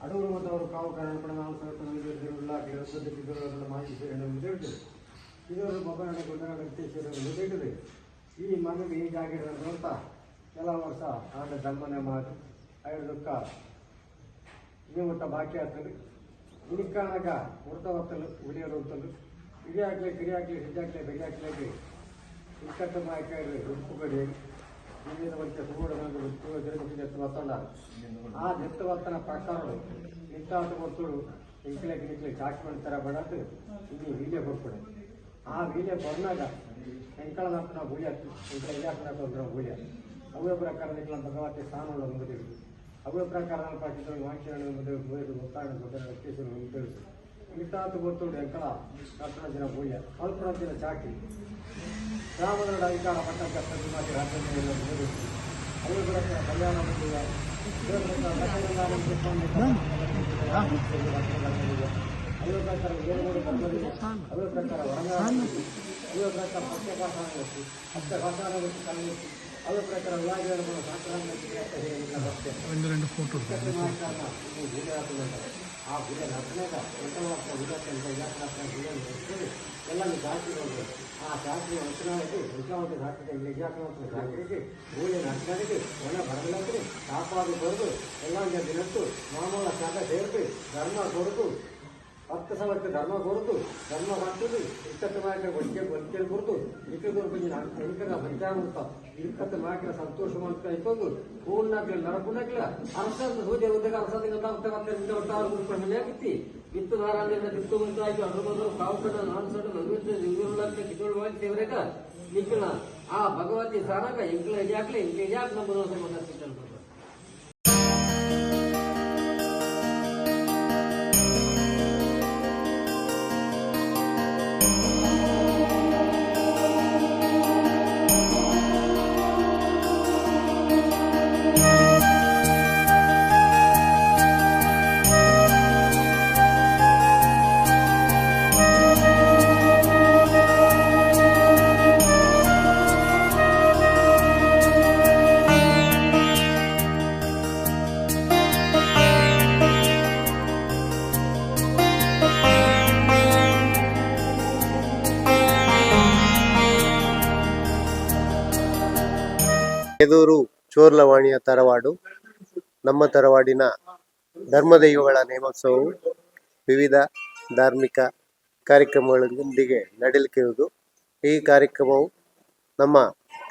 ಅಡೂರು ಮತ್ತು ಅವರು ಕಾವು ಕನ್ನಡ ನಾವು ಸಹಿತ ಮಾಹಿತಿ ತಿಳಿದಿದೆ. ಇದರ ಮೊಬೈಲ್ ತಿಳಿದಿದೆ. ಈ ಮಗು ಹೀಗಾಗಿರೋದು ಅಂತ ಕೆಲವು ವರ್ಷ ಆದ ದಮ್ಮನೆ ಮಾತು ಐದಕ್ಕ ಇದು ಊಟ ಬಾಕಿ ಆಗ್ತದೆ. ಹುಡುಕಾನಾಗ ಹೊರತ ಹೊತ್ತಲು ಉಳಿಯೋದು ಹೊತ್ತಲು ಹಿಡಿಯಾಕ್ಲೆ ಕಿರಿಯಾಕ್ಲೆ ಹಿಡ್ಯಾಕ್ಲೆ ಬೆಗಿಯಾಕ್ಲೆಗೆ ಇಕ್ಕಟ್ಟು ಮಾಯ್ಕಾಯಿ ಉಪ್ಪು ಕಡಿ ವಿವಿಧ ಬಗ್ಗೆ ಹೊತ್ತೊಂಡ ಆ ಜೆತ್ತವತ್ತನ ಪ್ರಕಾರಗಳು ಇಂಥದ್ದು ಗೊತ್ತುಡು ಇಂಕ್ಲೆ ಗಿರಿಕ್ಲೆ ಡಾಕ್ಯುಮೆಂಟ್ ಥರ ಬಡದು ಇಲ್ಲಿ ವೀಡಿಯೋ ಕೊಟ್ಬಿಡೆ. ಆ ವೀಡಿಯೋ ಬಂದಾಗ ಎಂಕಳ ನಾಲ್ಕು ನಾವು ಗುಳಿ ಆಗ್ತೀವಿ ಇಂಕಳ ಇಲಾಖೆ ತೊಂದರೆ ಗುಳಿ ಆಗ್ತೀವಿ. ಅವಳ ಪ್ರಕಾರ ನಿಖಲ ಭಗವತಿ ಸ್ಥಾನಗಳು ಮುಂದಿರು ಅವಳ ಪ್ರಕಾರ ಪಾಕಿಸ್ತಾನ ವಾಕ್ಯಗಳು ಮುಂದೆ ಒತ್ತಾಯ ಕೇಸರು ತಿಳಿಸು ಇಂಥದ್ದು ಗೊತ್ತುಡು ಎಂಕಳ 14 ಜನ ಗುಳಿಯ 14 ಜನ ಚಾಕಿ ಗ್ರಾಮದ ಅಧಿಕಾರ ಪಟ್ಟಂತ ಪ್ರತಿಮಾತಿ ರಾಜ್ಯದಲ್ಲಿ ಮುಂದುವರಿಸಿ ಅವಳ ಪ್ರಕಾರ ಕಲ್ಯಾಣ ಬಂದಿದೆ. ಅವಳ ಪ್ರಕಾರ ಅವಳ ಪ್ರಕಾರ ಹೊರನಾಡ ಅವಳ ಪ್ರಕಾರ ಪಕ್ಷಪಾತಾನಗೊತ್ತಿ ಹಸ್ತಪಾತಾನ ಕಲಿಸಿ ಅವಳ ಪ್ರಕಾರ ಉಳ್ಳಾಗಿರುವ ಆ ಗುಡ ರಚನೆಗ ಎಲ್ಲರೂ ಜಾತಿ ಆ ಜಾತಿಯ ವಚನಕ್ಕೆ ವಿಜ್ಞಾನಕ್ಕೆ ಜಾತಿಗೆ ನಿಜಾಕಕ್ಕೆ ಜಾತಿಗೆ ಮೂಲೆ ನಟನೆಗೆ ಒಣ ಬರಲಕ್ಕೆ ಕಾಪಾಡು ಕೊಡದು ಎಲ್ಲ ದಿನತ್ತು ಮಾಮೂಲ ಶಾಖ ಸೇರಿಸಿ ಧರ್ಮ ಕೊಡದು 10 ಸಾವಿರಕ್ಕೆ ಧರ್ಮ ಕೊಡದು ಧರ್ಮ ಮಾಡ್ತದೆ ಇಕ್ಕತ್ತು ಮಾಕಿನ ಬದುಕೇಳಿ ಕೊಡ್ತು ಇಕ್ಕದ ಎಂಕರ ಪಂಚಾಮೃತ ಇಕ್ಕತ್ತು ಮಾಕಿನ ಸಂತೋಷ ಮಾಡ್ತಾ ಇತ್ತು ಪೂರ್ಣಾಗ್ಲಿ ನರಪುಣಾಗ್ಲ ಅರಸಂತ ಸೂರ್ಯ ಉದ್ಯೋಗ ಅರಸಂಗಿತ್ತಿ ಇತ್ತು ನಾರಾಯಣ ತಿತ್ತು ಮುಂತಾಯ್ತು ಅದ್ರ ಬಂದರು ಕಾವುಕಡ ನಾನ್ಸಡ ನಲ್ವತ್ತು ಕಿತ್ತೋಳ್ವಾಗ್ತೇವ್ರೇಕ ನಿಕ್ಕಣ ಆ ಭಗವತಿ ಸಾರಾಗ ಎಂಕ್ಲ ಇದ್ಯಾಕ್ಲೆ ಇಂಕ ಇದ್ಯಾಕ್ ನಮ್ಮ ಸಂಬಂಧ ಸಿಕ್ಕ ಎದೂರು ಚೋರ್ಲವಾಣಿಯ ತರವಾಡು. ನಮ್ಮ ತರವಾಡಿನ ಧರ್ಮದೈವಗಳ ನೇಮೋತ್ಸವವು ವಿವಿಧ ಧಾರ್ಮಿಕ ಕಾರ್ಯಕ್ರಮಗಳೊಂದಿಗೆ ನಡೆಯಲಿಕ್ಕಿರುವುದು. ಈ ಕಾರ್ಯಕ್ರಮವು ನಮ್ಮ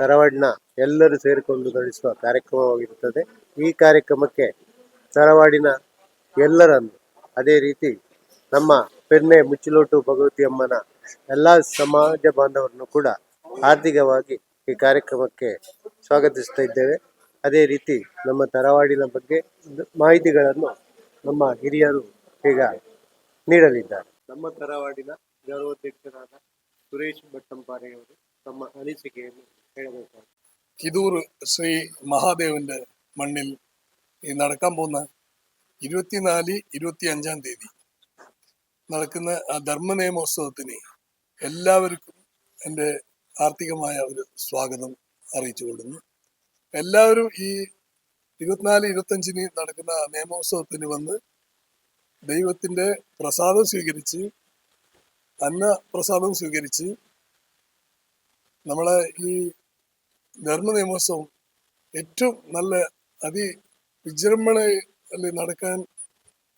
ತರವಾಡಿನ ಎಲ್ಲರೂ ಸೇರಿಕೊಂಡು ನಡೆಸುವ ಕಾರ್ಯಕ್ರಮವಾಗಿರುತ್ತದೆ. ಈ ಕಾರ್ಯಕ್ರಮಕ್ಕೆ ತರವಾಡಿನ ಎಲ್ಲರನ್ನು ಅದೇ ರೀತಿ ನಮ್ಮ ಪೆರ್ನೆ ಮುಚ್ಚಿಲೋಟು ಭಗವತಿ ಅಮ್ಮನ ಎಲ್ಲ ಸಮಾಜ ಬಾಂಧವರನ್ನು ಕೂಡ ಆರ್ಥಿಕವಾಗಿ ಈ ಕಾರ್ಯಕ್ರಮಕ್ಕೆ ಸ್ವಾಗತಿಸ್ತಾ ಇದ್ದೇವೆ. ಅದೇ ರೀತಿ ನಮ್ಮ ತರವಾಡಿನ ಬಗ್ಗೆ ಮಾಹಿತಿಗಳನ್ನು ನಮ್ಮ ಹಿರಿಯರು ಈಗ ನೀಡಲಿದ್ದಾರೆ. ನಮ್ಮ ತರವಾಡಿನ ಗೌರವಾಧ್ಯಕ್ಷರಾದ ಸುರೇಶ್ ಭಟ್ಟಂಪಾರೆಯವರು ತಮ್ಮ ಅನಿಸಿಕೆಯನ್ನು ಹೇಳಬೇಕಾಗಿದೆ. കിതൂർ ശ്രീ മഹാദേവന്റെ മണ്ണിൽ നടക്കാൻ പോകുന്ന 24, 25 തീയതി നടക്കുന്ന ആ ധർമ്മ നിയമോത്സവത്തിന് എല്ലാവർക്കും എൻ്റെ ആർത്ഥികമായ ഒരു സ്വാഗതം അറിയിച്ചുകൊള്ളുന്നു. എല്ലാവരും ഈ 24, 25 നടക്കുന്ന നിയമോത്സവത്തിന് വന്ന് ദൈവത്തിൻ്റെ പ്രസാദം സ്വീകരിച്ച് അന്നപ്രസാദം സ്വീകരിച്ച് നമ്മളെ ഈ ധർമ്മ നിയമോത്സവം ഏറ്റവും നല്ല അതിവിജൃംഭണയിൽ നടക്കാൻ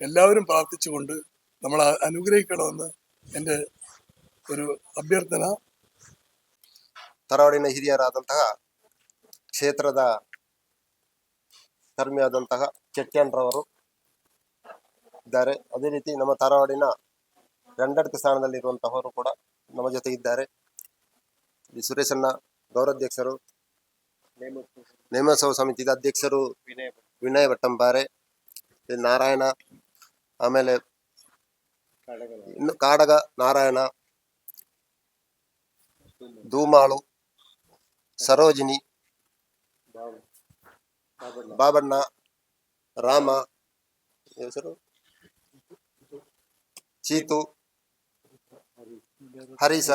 എല്ലാവരും പ്രാർത്ഥിച്ചുകൊണ്ട് നമ്മളെ അനുഗ്രഹിക്കണമെന്ന് എൻ്റെ ഒരു ಅಭ್ಯರ್ಥನಾ. ತರವಾಡಿನ ಹಿರಿಯರಾದಂತಹ ಕ್ಷೇತ್ರದ ಕರ್ಮಿಯಾದಂತಹ ಚೆಟ್ಯನ್ರವರು ಇದ್ದಾರೆ. ಅದೇ ರೀತಿ ನಮ್ಮ ತರವಾಡಿನ ರಂಡಡ್ಕ ಸ್ಥಾನದಲ್ಲಿರುವಂತಹವರು ಕೂಡ ನಮ್ಮ ಜೊತೆ ಇದ್ದಾರೆ. ಈ ಸುರೇಶನ್ನ ಗೌರವಾಧ್ಯಕ್ಷರು, ನೇಮೋತ್ಸವ ಸಮಿತಿದ ಅಧ್ಯಕ್ಷರು ವಿನಯ ಭಟ್ಟಂಪಾರೆ, ನಾರಾಯಣ, ಆಮೇಲೆ ಇನ್ನು ಕಾಡಗ ನಾರಾಯಣ, ಧೂಮಾಳು, ಸರೋಜಿನಿ, ಬಾಬಣ್ಣ, ರಾಮ, ಹೆಸರು ಚೀತು, ಹರೀಶ,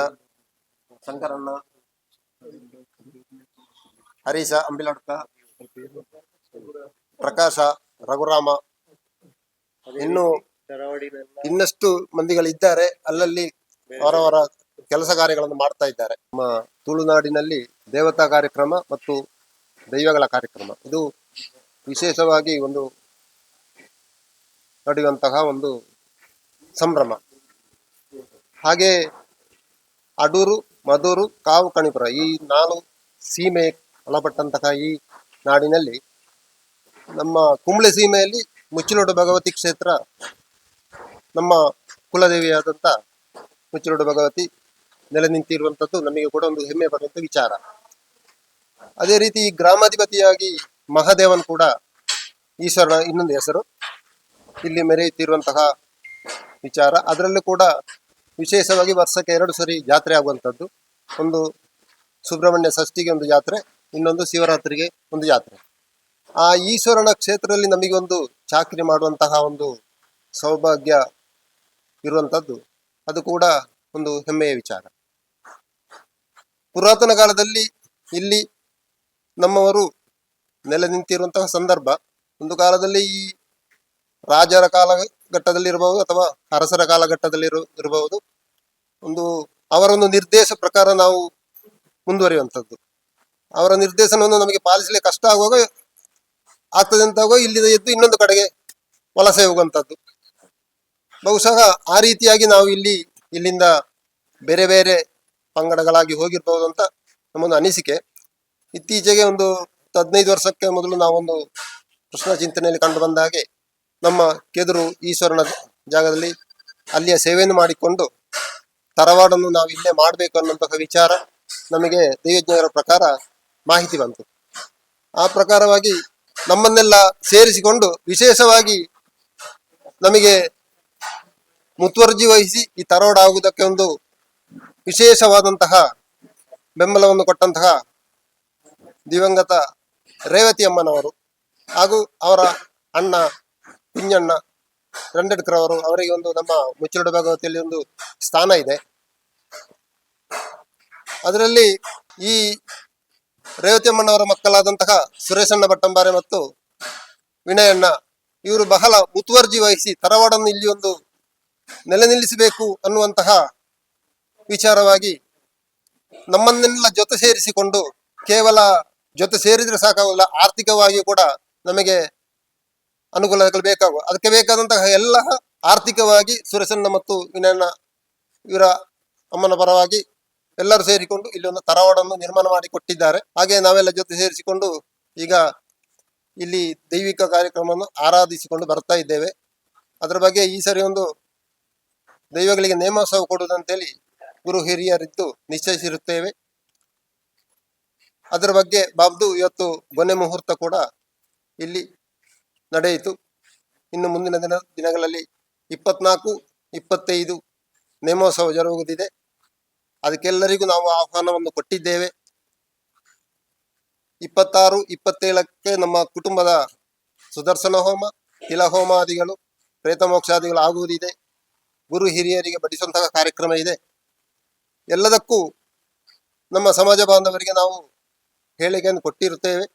ಶಂಕರಣ್ಣ, ಹರೀಶ ಅಂಬಿಲಡ್ಕ, ಪ್ರಕಾಶ, ರಘುರಾಮ, ಇನ್ನು ಇನ್ನಷ್ಟು ಮಂದಿಗಳಿದ್ದಾರೆ, ಅಲ್ಲಲ್ಲಿ ಅವರವರ ಕೆಲಸ ಕಾರ್ಯಗಳನ್ನು ಮಾಡ್ತಾ ಇದ್ದಾರೆ. ನಮ್ಮ ತುಳುನಾಡಿನಲ್ಲಿ ದೇವತಾ ಕಾರ್ಯಕ್ರಮ ಮತ್ತು ದೈವಗಳ ಕಾರ್ಯಕ್ರಮ ಇದು ವಿಶೇಷವಾಗಿ ಒಂದು ನಡೆಯುವಂತಹ ಒಂದು ಸಂಭ್ರಮ. ಹಾಗೆ ಅಡೂರು, ಮಧೂರು, ಕಾವು, ಕಣಿಪುರ ಈ 4 ಸೀಮೆ ಒಳಪಟ್ಟಂತಹ ಈ ನಾಡಿನಲ್ಲಿ ನಮ್ಮ ಕುಂಬ್ಳೆ ಸೀಮೆಯಲ್ಲಿ ಮುಚ್ಚಿಲೋಡು ಭಗವತಿ ಕ್ಷೇತ್ರ, ನಮ್ಮ ಕುಲದೇವಿಯಾದಂಥ ಮುಚ್ಚಿಲೋಡು ಭಗವತಿ ನೆಲೆ ನಿಂತಿರುವಂಥದ್ದು ನಮಗೆ ಕೂಡ ಒಂದು ಹೆಮ್ಮೆ ಪಡುವಂಥ ವಿಚಾರ. ಅದೇ ರೀತಿ ಗ್ರಾಮಾಧಿಪತಿಯಾಗಿ ಮಹಾದೇವನ್ ಕೂಡ ಈಶ್ವರನ ಇನ್ನೊಂದು ಹೆಸರು ಇಲ್ಲಿ ಮೆರೆಯುತ್ತಿರುವಂತಹ ವಿಚಾರ. ಅದರಲ್ಲೂ ಕೂಡ ವಿಶೇಷವಾಗಿ ವರ್ಷಕ್ಕೆ 2 ಸರಿ ಜಾತ್ರೆ ಆಗುವಂಥದ್ದು. ಒಂದು ಸುಬ್ರಹ್ಮಣ್ಯ ಷಷ್ಠಿಗೆ ಒಂದು ಜಾತ್ರೆ, ಇನ್ನೊಂದು ಶಿವರಾತ್ರಿಗೆ ಒಂದು ಜಾತ್ರೆ. ಆ ಈಶ್ವರನ ಕ್ಷೇತ್ರದಲ್ಲಿ ನಮಗೆ ಒಂದು ಚಾಕರಿ ಮಾಡುವಂತಹ ಒಂದು ಸೌಭಾಗ್ಯ ಇರುವಂಥದ್ದು, ಅದು ಕೂಡ ಒಂದು ಹೆಮ್ಮೆಯ ವಿಚಾರ. ಪುರಾತನ ಕಾಲದಲ್ಲಿ ಇಲ್ಲಿ ನಮ್ಮವರು ನೆಲೆ ನಿಂತಿರುವಂತಹ ಸಂದರ್ಭ ಒಂದು ಕಾಲದಲ್ಲಿ ಈ ರಾಜರ ಕಾಲಘಟ್ಟದಲ್ಲಿ ಇರಬಹುದು ಅಥವಾ ಅರಸರ ಕಾಲಘಟ್ಟದಲ್ಲಿ ಇರಬಹುದು. ಒಂದು ಅವರೊಂದು ನಿರ್ದೇಶ ಪ್ರಕಾರ ನಾವು ಮುಂದುವರಿಯುವಂಥದ್ದು. ಅವರ ನಿರ್ದೇಶನವನ್ನು ನಮಗೆ ಪಾಲಿಸಲಿಕ್ಕೆ ಕಷ್ಟ ಆಗುವಾಗ ಆಗ್ತದೆ ಅಂತಾಗುವ ಇಲ್ಲಿಂದ ಎದ್ದು ಇನ್ನೊಂದು ಕಡೆಗೆ ವಲಸೆ ಹೋಗುವಂಥದ್ದು. ಬಹುಶಃ ಆ ರೀತಿಯಾಗಿ ನಾವು ಇಲ್ಲಿಂದ ಬೇರೆ ಬೇರೆ ಪಂಗಡಗಳಾಗಿ ಹೋಗಿರ್ಬೋದು ಅಂತ ನಮ್ಮೊಂದು ಅನಿಸಿಕೆ. ಇತ್ತೀಚೆಗೆ ಒಂದು 15 ವರ್ಷಕ್ಕೆ ಮೊದಲು ನಾವೊಂದು ಕೃಷ್ಣ ಚಿಂತನೆಯಲ್ಲಿ ಕಂಡು ಬಂದ ಹಾಗೆ ನಮ್ಮ ಕೆದರು ಈಶ್ವರನ ಜಾಗದಲ್ಲಿ ಅಲ್ಲಿಯ ಸೇವೆಯನ್ನು ಮಾಡಿಕೊಂಡು ತರವಾಡನ್ನು ನಾವು ಇಲ್ಲೇ ಮಾಡಬೇಕು ಅನ್ನುವಂತಹ ವಿಚಾರ ನಮಗೆ ದೈವಜ್ಞರ ಪ್ರಕಾರ ಮಾಹಿತಿ ಬಂತು. ಆ ಪ್ರಕಾರವಾಗಿ ನಮ್ಮನ್ನೆಲ್ಲ ಸೇರಿಸಿಕೊಂಡು ವಿಶೇಷವಾಗಿ ನಮಗೆ ಮುತುವರ್ಜಿ ವಹಿಸಿ ಈ ತರವಾಡ ಆಗುವುದಕ್ಕೆ ಒಂದು ವಿಶೇಷವಾದಂತಹ ಬೆಂಬಲವನ್ನು ಕೊಟ್ಟಂತಹ ದಿವಂಗತ ರೇವತಿ ಅಮ್ಮನವರು ಹಾಗೂ ಅವರ ಅಣ್ಣ ಕುಂಜಣ್ಣ ರಂಡೆಡ್ಕರ್ ಅವರು, ಅವರಿಗೆ ಒಂದು ನಮ್ಮ ಮುಚ್ಚಿಲೋಡು ಭಗವತಿಯಲ್ಲಿ ಒಂದು ಸ್ಥಾನ ಇದೆ. ಅದರಲ್ಲಿ ಈ ರೇವತಿ ಅಮ್ಮನವರ ಮಕ್ಕಳಾದಂತಹ ಸುರೇಶಣ್ಣ ಭಟ್ಟಂಬಾರೆ ಮತ್ತು ವಿನಯಣ್ಣ ಇವರು ಬಹಳ ಮುತುವರ್ಜಿ ವಹಿಸಿ ತರವಾಡನ್ನು ಇಲ್ಲಿ ಒಂದು ನೆಲೆ ನಿಲ್ಲಿಸಬೇಕು ಅನ್ನುವಂತಹ ವಿಚಾರವಾಗಿ ನಮ್ಮನ್ನೆಲ್ಲ ಜೊತೆ ಸೇರಿಸಿಕೊಂಡು, ಕೇವಲ ಜೊತೆ ಸೇರಿದ್ರೆ ಸಾಕಾಗಲ್ಲ, ಆರ್ಥಿಕವಾಗಿ ಕೂಡ ನಮಗೆ ಅನುಕೂಲಗಳು ಬೇಕಾಗುವ, ಅದಕ್ಕೆ ಬೇಕಾದಂತಹ ಎಲ್ಲ ಆರ್ಥಿಕವಾಗಿ ಸುರೇಶಣ್ಣ ಮತ್ತು ವಿನಯಣ್ಣ ಇವರ ಅಮ್ಮನ ಪರವಾಗಿ ಎಲ್ಲರೂ ಸೇರಿಕೊಂಡು ಇಲ್ಲಿ ಒಂದು ತರವಾಡನ್ನು ನಿರ್ಮಾಣ ಮಾಡಿ ಕೊಟ್ಟಿದ್ದಾರೆ. ಹಾಗೆ ನಾವೆಲ್ಲ ಜೊತೆ ಸೇರಿಸಿಕೊಂಡು ಈಗ ಇಲ್ಲಿ ದೈವಿಕ ಕಾರ್ಯಕ್ರಮವನ್ನು ಆರಾಧಿಸಿಕೊಂಡು ಬರ್ತಾ ಇದ್ದೇವೆ. ಅದರ ಬಗ್ಗೆ ಈ ಸರಿ ಒಂದು ದೈವಗಳಿಗೆ ನೇಮೋತ್ಸವ ಕೊಡುವುದಂತೇಳಿ ಗುರು ಹಿರಿಯರಿದ್ದು ನಿಶ್ಚಯಿಸಿರುತ್ತೇವೆ. ಅದರ ಬಗ್ಗೆ ಬಾಬ್ದು ಇವತ್ತು ಕೊನೆ ಮುಹೂರ್ತ ಕೂಡ ಇಲ್ಲಿ ನಡೆಯಿತು. ಇನ್ನು ಮುಂದಿನ ದಿನಗಳಲ್ಲಿ 24, 25 ನೇಮೋತ್ಸವ ಜರುಗುತ್ತಿದೆ. ಅದಕ್ಕೆಲ್ಲರಿಗೂ ನಾವು ಆಹ್ವಾನವನ್ನು ಕೊಟ್ಟಿದ್ದೇವೆ. 26, 27ಕ್ಕೆ ನಮ್ಮ ಕುಟುಂಬದ ಸುದರ್ಶನ ಹೋಮ, ತಿಲ ಹೋಮಾದಿಗಳು, ಪ್ರೇತ ಮೋಕ್ಷಾದಿಗಳು ಆಗುವುದಿದೆ. ಗುರು ಹಿರಿಯರಿಗೆ ಬಡಿಸುವಂತಹ ಕಾರ್ಯಕ್ರಮ ಇದೆ. ಎಲ್ಲದಕ್ಕೂ ನಮ್ಮ ಸಮಾಜ ಬಾಂಧವರಿಗೆ ನಾವು ಹೇಳಿಕೆಯನ್ನು ಕೊಟ್ಟಿರುತ್ತೇವೆ.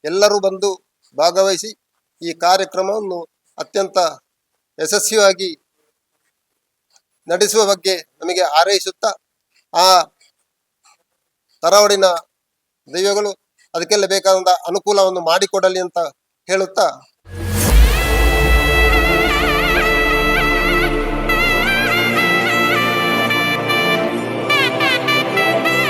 ಎಲ್ಲರೂ ಬಂದು ಭಾಗವಹಿಸಿ ಈ ಕಾರ್ಯಕ್ರಮವನ್ನು ಅತ್ಯಂತ ಯಶಸ್ವಿಯಾಗಿ ನಡೆಸುವ ಬಗ್ಗೆ ನಮಗೆ ಹಾರೈಸುತ್ತಾ, ಆ ತರವಾಡಿನ ದೈವಗಳು ಅದಕ್ಕೆಲ್ಲ ಬೇಕಾದಂತಹ ಅನುಕೂಲವನ್ನು ಮಾಡಿಕೊಡಲಿ ಅಂತ ಹೇಳುತ್ತಾ